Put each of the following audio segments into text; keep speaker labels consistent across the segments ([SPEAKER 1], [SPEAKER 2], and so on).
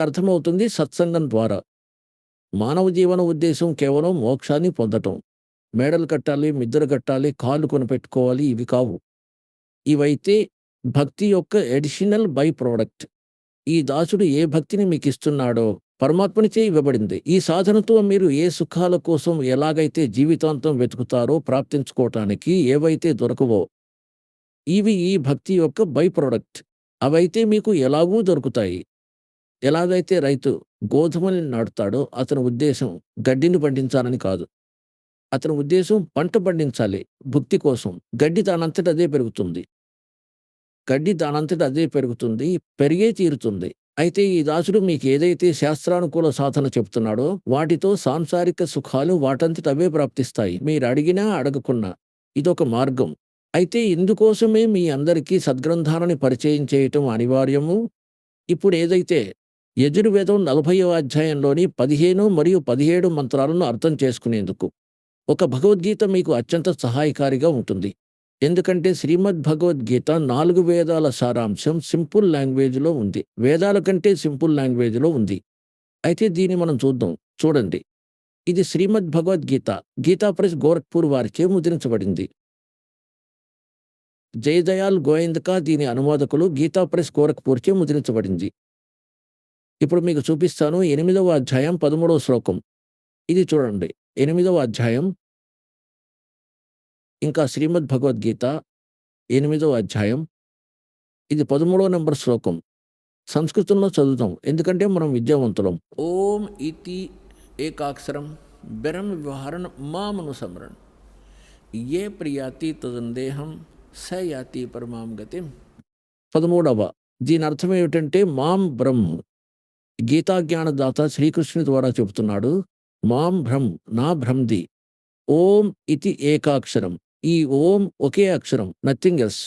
[SPEAKER 1] అర్థమవుతుంది సత్సంగం ద్వారా. మానవ జీవన ఉద్దేశం కేవలం మోక్షాన్ని పొందటం. మేడలు కట్టాలి, మిద్దెలు కట్టాలి, కార్లు కొనిపెట్టుకోవాలి ఇవి కావు. ఇవైతే భక్తి యొక్క అడిషనల్ బై ప్రొడక్ట్. ఈ దాసుడు ఏ భక్తిని మీకిస్తున్నాడో పరమాత్మనిచే ఇవ్వబడింది. ఈ సాధనతో మీరు ఏ సుఖాల కోసం ఎలాగైతే జీవితాంతం వెతుకుతారో ప్రాప్తించుకోవటానికి ఏవైతే దొరకవో ఇవి ఈ భక్తి యొక్క బై ప్రొడక్ట్. అవైతే మీకు ఎలాగూ దొరుకుతాయి. ఎలాగైతే రైతు గోధుమని నాటుతాడో అతని ఉద్దేశం గడ్డిని పండించాలని కాదు. అతని ఉద్దేశం పంట పండించాలి భుక్తి కోసం. గడ్డి దానంతట అదే పెరుగుతుంది. గడ్డి దానంతట అదే పెరుగుతుంది. పెరిగే తీరుతుంది. అయితే ఈ దాసుడు మీకు ఏదైతే శాస్త్రానుకూల సాధన చెప్తున్నాడో వాటితో సాంసారిక సుఖాలు వాటంతట అవే ప్రాప్తిస్తాయి. మీరు అడిగినా అడగకున్నా. ఇదొక మార్గం. అయితే ఇందుకోసమే మీ అందరికీ సద్గ్రంథాలని పరిచయం చేయటం అనివార్యము. ఇప్పుడు ఏదైతే యజుర్వేదం 40వ అధ్యాయంలోని 15 మరియు 17 మంత్రాలను అర్థం చేసుకునేందుకు ఒక భగవద్గీత మీకు అత్యంత సహాయకారిగా ఉంటుంది. ఎందుకంటే శ్రీమద్ భగవద్గీత 4 వేదాల సారాంశం సింపుల్ లాంగ్వేజ్లో ఉంది. వేదాల కంటే సింపుల్ లాంగ్వేజ్లో ఉంది. అయితే దీన్ని మనం చూద్దాం. చూడండి, ఇది శ్రీమద్ భగవద్గీత గీతా ప్రెస్ గోరఖ్పూర్ వారిచే ముద్రించబడింది. జయదయాల్ గోయంద్కా దీని అనువాదకులు. గీతా ప్రెస్ గోరఖ్పూర్చే ముద్రించబడింది. ఇప్పుడు మీకు చూపిస్తాను. 8వ అధ్యాయం 13వ శ్లోకం. ఇది చూడండి. 8వ అధ్యాయం ఇంకా శ్రీమద్ భగవద్గీత 8వ అధ్యాయం ఇది 13వ నంబర్ శ్లోకం. సంస్కృతంలో చదువుతాం ఎందుకంటే మనం విద్యావంతులం. ఓం ఇతి ఏకాక్షరం బెరం వ్యవహరణ మామనుసమరణ్ ఏ ప్రియాతి తదందేహం స యాతి పరమాం గతిం. 13వ దీని అర్థం ఏమిటంటే మాం బ్రహ్మ. గీతాజ్ఞానదాత శ్రీకృష్ణుని ద్వారా చెబుతున్నాడు. మాం భ్రం నా భ్రంది. ఓం ఇతి ఏకాక్షరం. ఈ ఓం ఒకే అక్షరం, నథింగ్ ఎల్స్.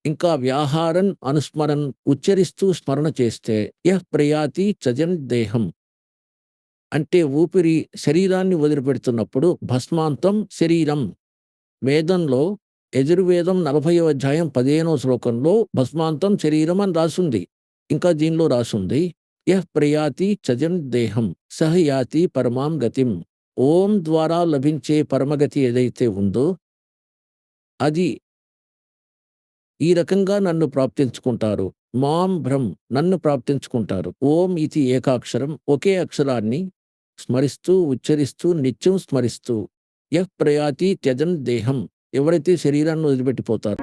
[SPEAKER 1] ఇంకా వ్యాహారన్ అనుస్మరన్ ఉచ్చరిస్తూ స్మరణ చేస్తే యః ప్రయాతి చజన్ దేహం అంటే ఊపిరి శరీరాన్ని వదిలిపెడుతున్నప్పుడు భస్మాంతం శరీరం. వేదంలో యజుర్వేదం 40వ అధ్యాయం 15వ శ్లోకంలో భస్మాంతం శరీరం అని రాసుంది. ఇంకా దీనిలో రాసుంది యః ప్రయాతి చజన్ దేహం సహ యాతి పరమాం గతిం. ఓం ద్వారా లభించే పరమగతి ఏదైతే ఉందో అది ఈ రకంగా నన్ను ప్రాప్తించుకుంటారు. మాం భ్రం నన్ను ప్రాప్తించుకుంటారు. ఓం ఇది ఏకాక్షరం ఒకే అక్షరాన్ని స్మరిస్తూ ఉచ్చరిస్తూ నిత్యం స్మరిస్తూ యః ప్రయాతి త్యజన్ దేహం ఎవరైతే శరీరాన్ని వదిలిపెట్టిపోతారు